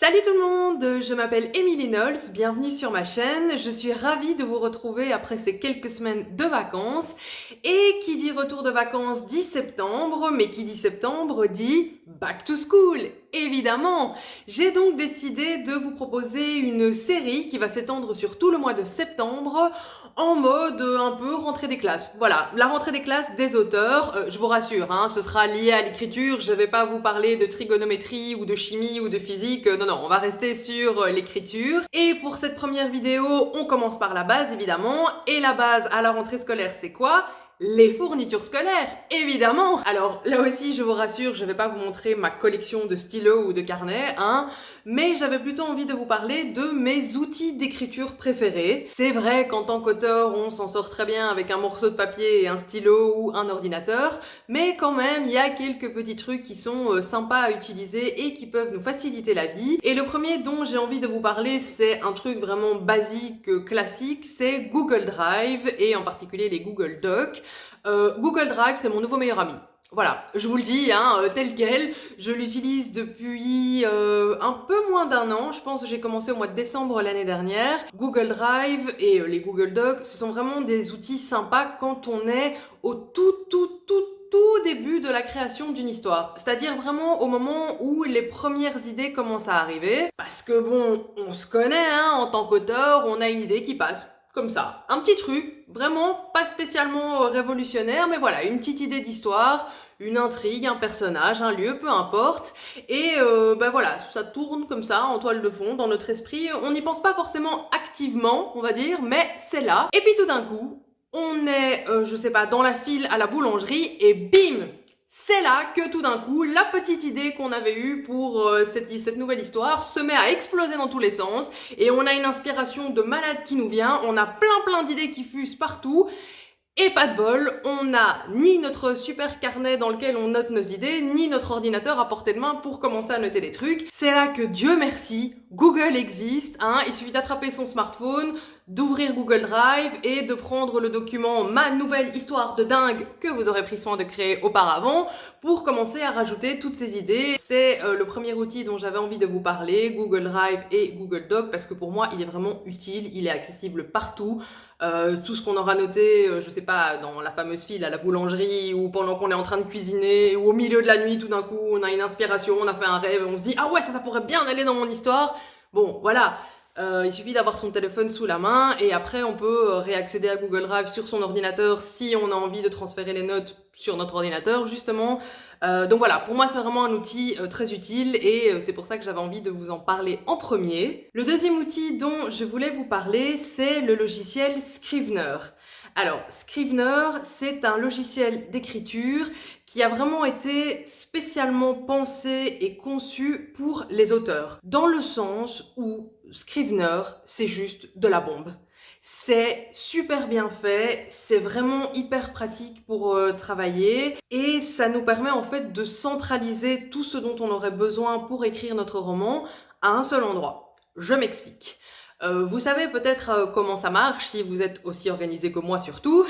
Salut tout le monde, je m'appelle Emily Knowles, bienvenue sur ma chaîne. Je suis ravie de vous retrouver après ces quelques semaines de vacances. Et qui dit retour de vacances dit septembre, mais qui dit septembre dit back to school, évidemment. J'ai donc décidé de vous proposer une série qui va s'étendre sur tout le mois de septembre en mode un peu rentrée des classes. Voilà, la rentrée des classes des auteurs, je vous rassure, ce sera lié à l'écriture, je vais pas vous parler de trigonométrie ou de chimie ou de physique, non, on va rester sur l'écriture. Et pour cette première vidéo, on commence par la base évidemment, et la base à la rentrée scolaire c'est quoi ? Les fournitures scolaires, évidemment. Alors là aussi, je vous rassure, je vais pas vous montrer ma collection de stylos ou de carnets, mais j'avais plutôt envie de vous parler de mes outils d'écriture préférés. C'est vrai qu'en tant qu'auteur, on s'en sort très bien avec un morceau de papier et un stylo ou un ordinateur, mais quand même, il y a quelques petits trucs qui sont sympas à utiliser et qui peuvent nous faciliter la vie. Et le premier dont j'ai envie de vous parler, c'est un truc vraiment basique, classique, c'est Google Drive et en particulier les Google Docs. Google Drive, c'est mon nouveau meilleur ami. Voilà, je vous le dis, tel quel, je l'utilise depuis un peu moins d'un an, je pense que j'ai commencé au mois de décembre l'année dernière. Google Drive et les Google Docs, ce sont vraiment des outils sympas quand on est au tout début de la création d'une histoire. C'est-à-dire vraiment au moment où les premières idées commencent à arriver. Parce que bon, on se connaît, en tant qu'auteur, on a une idée qui passe. Comme ça. Un petit truc, vraiment pas spécialement révolutionnaire, mais voilà, une petite idée d'histoire, une intrigue, un personnage, un lieu, peu importe. Et voilà, ça tourne comme ça, en toile de fond, dans notre esprit. On n'y pense pas forcément activement, on va dire, mais c'est là. Et puis tout d'un coup, on est, je sais pas, dans la file à la boulangerie, et bim! C'est là que tout d'un coup, la petite idée qu'on avait eue pour cette nouvelle histoire se met à exploser dans tous les sens et on a une inspiration de malade qui nous vient, on a plein d'idées qui fusent partout et pas de bol, on n'a ni notre super carnet dans lequel on note nos idées, ni notre ordinateur à portée de main pour commencer à noter des trucs. C'est là que Dieu merci, Google existe, il suffit d'attraper son smartphone, d'ouvrir Google Drive et de prendre le document Ma nouvelle histoire de dingue que vous aurez pris soin de créer auparavant pour commencer à rajouter toutes ces idées. C'est le premier outil dont j'avais envie de vous parler, Google Drive et Google Doc, parce que pour moi il est vraiment utile, il est accessible partout. Tout ce qu'on aura noté, je sais pas, dans la fameuse file à la boulangerie ou pendant qu'on est en train de cuisiner ou au milieu de la nuit, tout d'un coup, on a une inspiration, on a fait un rêve, on se dit « Ah ouais, ça pourrait bien aller dans mon histoire !» Bon, voilà. Il suffit d'avoir son téléphone sous la main et après on peut réaccéder à Google Drive sur son ordinateur si on a envie de transférer les notes sur notre ordinateur justement. Donc voilà, pour moi c'est vraiment un outil très utile et c'est pour ça que j'avais envie de vous en parler en premier. Le deuxième outil dont je voulais vous parler, c'est le logiciel Scrivener. Alors, Scrivener, c'est un logiciel d'écriture qui a vraiment été spécialement pensé et conçu pour les auteurs. Dans le sens où Scrivener, c'est juste de la bombe. C'est super bien fait, c'est vraiment hyper pratique pour travailler et ça nous permet en fait de centraliser tout ce dont on aurait besoin pour écrire notre roman à un seul endroit. Je m'explique. Vous savez peut-être comment ça marche, si vous êtes aussi organisé que moi surtout,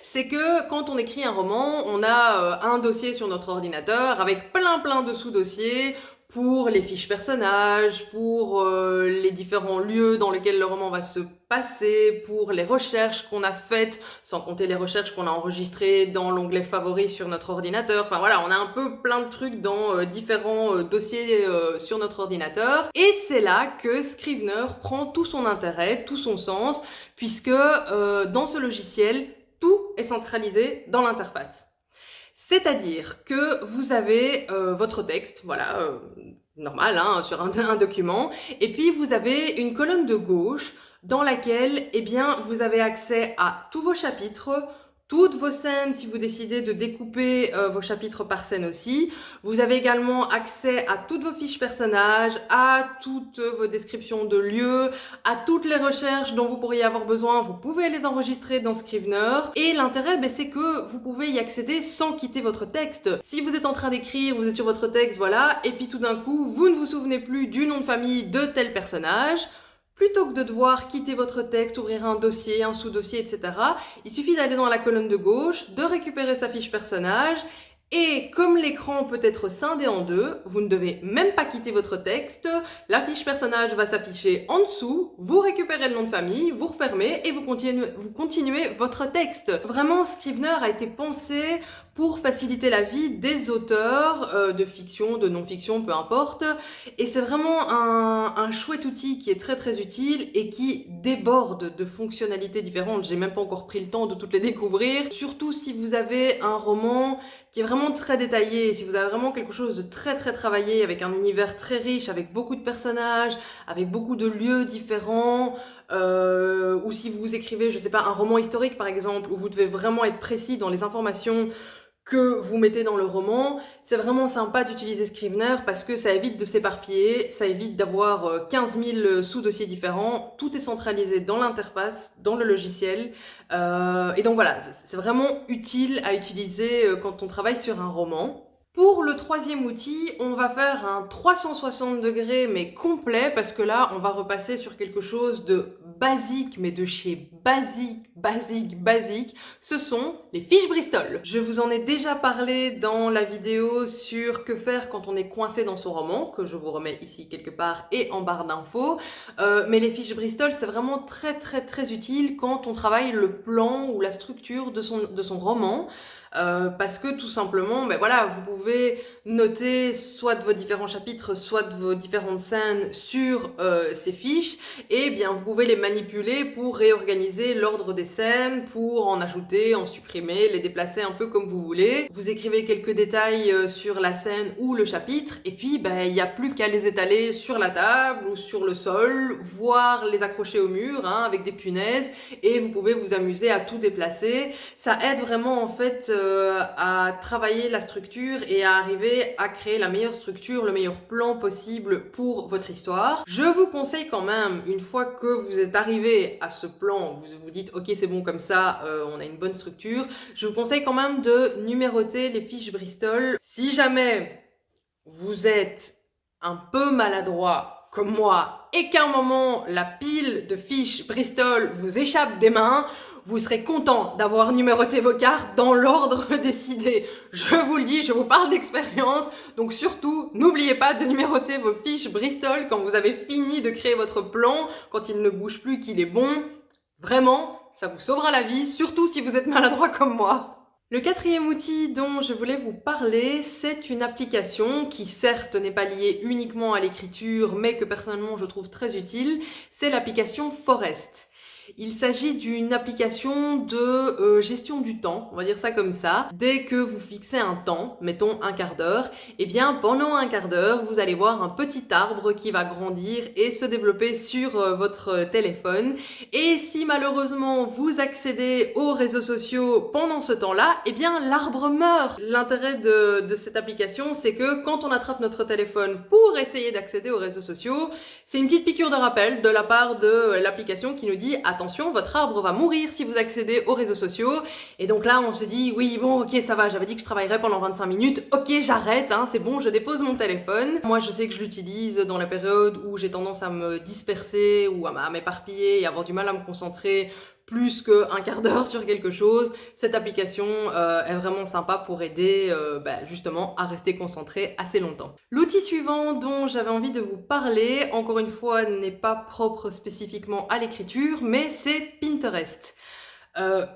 c'est que quand on écrit un roman, on a un dossier sur notre ordinateur avec plein de sous-dossiers pour les fiches personnages, pour les différents lieux dans lesquels le roman va se passer, pour les recherches qu'on a faites, sans compter les recherches qu'on a enregistrées dans l'onglet favoris sur notre ordinateur. Enfin voilà, on a un peu plein de trucs dans différents dossiers sur notre ordinateur. Et c'est là que Scrivener prend tout son intérêt, tout son sens, puisque dans ce logiciel, tout est centralisé dans l'interface. C'est-à-dire que vous avez votre texte, voilà, normal, sur un document, et puis vous avez une colonne de gauche dans laquelle, eh bien, vous avez accès à tous vos chapitres, toutes vos scènes si vous décidez de découper vos chapitres par scène aussi. Vous avez également accès à toutes vos fiches personnages, à toutes vos descriptions de lieux, à toutes les recherches dont vous pourriez avoir besoin. Vous pouvez les enregistrer dans Scrivener. Et l'intérêt, c'est que vous pouvez y accéder sans quitter votre texte. Si vous êtes en train d'écrire, vous êtes sur votre texte, voilà, et puis tout d'un coup, vous ne vous souvenez plus du nom de famille de tel personnage, plutôt que de devoir quitter votre texte, ouvrir un dossier, un sous-dossier, etc., il suffit d'aller dans la colonne de gauche, de récupérer sa fiche personnage Et comme l'écran peut être scindé en deux, vous ne devez même pas quitter votre texte, la fiche personnage va s'afficher en dessous, vous récupérez le nom de famille, vous refermez et vous continuez votre texte. Vraiment, Scrivener a été pensé pour faciliter la vie des auteurs de fiction, de non-fiction, peu importe. Et c'est vraiment un chouette outil qui est très très utile et qui déborde de fonctionnalités différentes. J'ai même pas encore pris le temps de toutes les découvrir. Surtout si vous avez un roman qui est vraiment très détaillé, si vous avez vraiment quelque chose de très très travaillé, avec un univers très riche, avec beaucoup de personnages, avec beaucoup de lieux différents, ou si vous écrivez, je sais pas, un roman historique par exemple, où vous devez vraiment être précis dans les informations que vous mettez dans le roman, c'est vraiment sympa d'utiliser Scrivener parce que ça évite de s'éparpiller, ça évite d'avoir 15 000 sous-dossiers différents, tout est centralisé dans l'interface, dans le logiciel, et donc voilà, c'est vraiment utile à utiliser quand on travaille sur un roman. Pour le troisième outil, on va faire un 360 degrés mais complet parce que là, on va repasser sur quelque chose de basique, mais de chez basique. Ce sont les fiches Bristol. Je vous en ai déjà parlé dans la vidéo sur que faire quand on est coincé dans son roman, que je vous remets ici quelque part et en barre d'infos. Mais les fiches Bristol, c'est vraiment très utile quand on travaille le plan ou la structure de son roman. Parce que tout simplement, ben voilà, vous pouvez noter soit vos différents chapitres, soit vos différentes scènes sur ces fiches, et bien vous pouvez les manipuler pour réorganiser l'ordre des scènes, pour en ajouter, en supprimer, les déplacer un peu comme vous voulez. Vous écrivez quelques détails sur la scène ou le chapitre, et puis ben il n'y a plus qu'à les étaler sur la table ou sur le sol, voire les accrocher au mur hein, avec des punaises, et vous pouvez vous amuser à tout déplacer. Ça aide vraiment en fait à travailler la structure et à arriver à créer la meilleure structure, le meilleur plan possible pour votre histoire. Je vous conseille quand même, une fois que vous êtes arrivé à ce plan, vous vous dites ok c'est bon comme ça, on a une bonne structure, je vous conseille quand même de numéroter les fiches Bristol. Si jamais vous êtes un peu maladroit comme moi et qu'à un moment la pile de fiches Bristol vous échappe des mains, vous serez content d'avoir numéroté vos cartes dans l'ordre décidé. Je vous le dis, je vous parle d'expérience, donc surtout, n'oubliez pas de numéroter vos fiches Bristol quand vous avez fini de créer votre plan, quand il ne bouge plus, qu'il est bon. Vraiment, ça vous sauvera la vie, surtout si vous êtes maladroit comme moi. Le quatrième outil dont je voulais vous parler, c'est une application qui certes n'est pas liée uniquement à l'écriture, mais que personnellement je trouve très utile, c'est l'application Forest. Il s'agit d'une application de gestion du temps, on va dire ça comme ça. Dès que vous fixez un temps, mettons un quart d'heure, eh bien pendant un quart d'heure, vous allez voir un petit arbre qui va grandir et se développer sur votre téléphone. Et si malheureusement vous accédez aux réseaux sociaux pendant ce temps-là, eh bien l'arbre meurt. L'intérêt de cette application, c'est que quand on attrape notre téléphone pour essayer d'accéder aux réseaux sociaux, c'est une petite piqûre de rappel de la part de l'application qui nous dit attention, votre arbre va mourir si vous accédez aux réseaux sociaux. Et donc là, on se dit oui, bon, ok, ça va, j'avais dit que je travaillerais pendant 25 minutes. Ok, j'arrête, hein, c'est bon, je dépose mon téléphone. Moi, je sais que je l'utilise dans la période où j'ai tendance à me disperser ou à m'éparpiller et avoir du mal à me concentrer plus qu'un quart d'heure sur quelque chose. Cette application est vraiment sympa pour aider justement à rester concentré assez longtemps. L'outil suivant dont j'avais envie de vous parler, encore une fois, n'est pas propre spécifiquement à l'écriture, mais c'est Pinterest.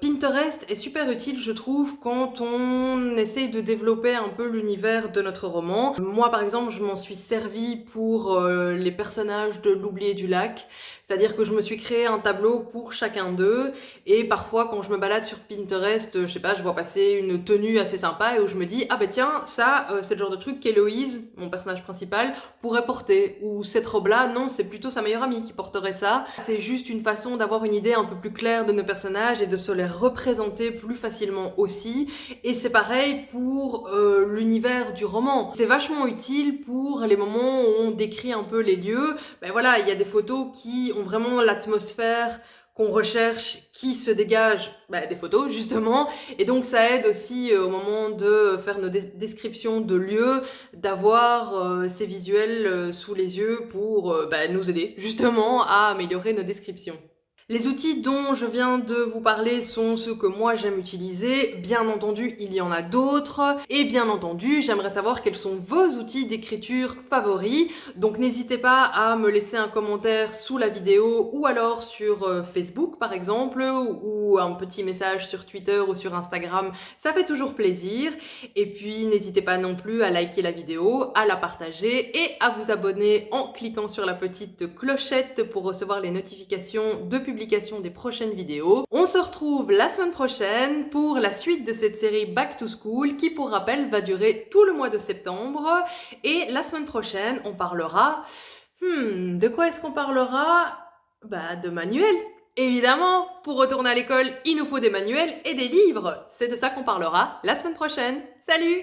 Pinterest est super utile, je trouve, quand on essaye de développer un peu l'univers de notre roman. Moi, par exemple, je m'en suis servi pour les personnages de L'Oublié du Lac. C'est-à-dire que je me suis créé un tableau pour chacun d'eux. Et parfois, quand je me balade sur Pinterest, je sais pas, je vois passer une tenue assez sympa et où je me dis, ah ben tiens, ça, c'est le genre de truc qu'Héloïse, mon personnage principal, pourrait porter. Ou cette robe-là, non, c'est plutôt sa meilleure amie qui porterait ça. C'est juste une façon d'avoir une idée un peu plus claire de nos personnages et de se les représenter plus facilement aussi. Et c'est pareil pour l'univers du roman. C'est vachement utile pour les moments où on décrit un peu les lieux. Ben voilà, il y a des photos qui ont vraiment l'atmosphère qu'on recherche, qui se dégage des photos justement, et donc ça aide aussi au moment de faire nos descriptions de lieux, d'avoir ces visuels sous les yeux pour nous aider justement à améliorer nos descriptions. Les outils dont je viens de vous parler sont ceux que moi j'aime utiliser. Bien entendu, il y en a d'autres. Et bien entendu, j'aimerais savoir quels sont vos outils d'écriture favoris. Donc n'hésitez pas à me laisser un commentaire sous la vidéo ou alors sur Facebook par exemple, ou un petit message sur Twitter ou sur Instagram. Ça fait toujours plaisir. Et puis n'hésitez pas non plus à liker la vidéo, à la partager et à vous abonner en cliquant sur la petite clochette pour recevoir les notifications de publication des prochaines vidéos. On se retrouve la semaine prochaine pour la suite de cette série Back to School qui, pour rappel, va durer tout le mois de septembre. Et la semaine prochaine, on parlera... de quoi est-ce qu'on parlera? De manuels. Évidemment, pour retourner à l'école, il nous faut des manuels et des livres. C'est de ça qu'on parlera la semaine prochaine. Salut!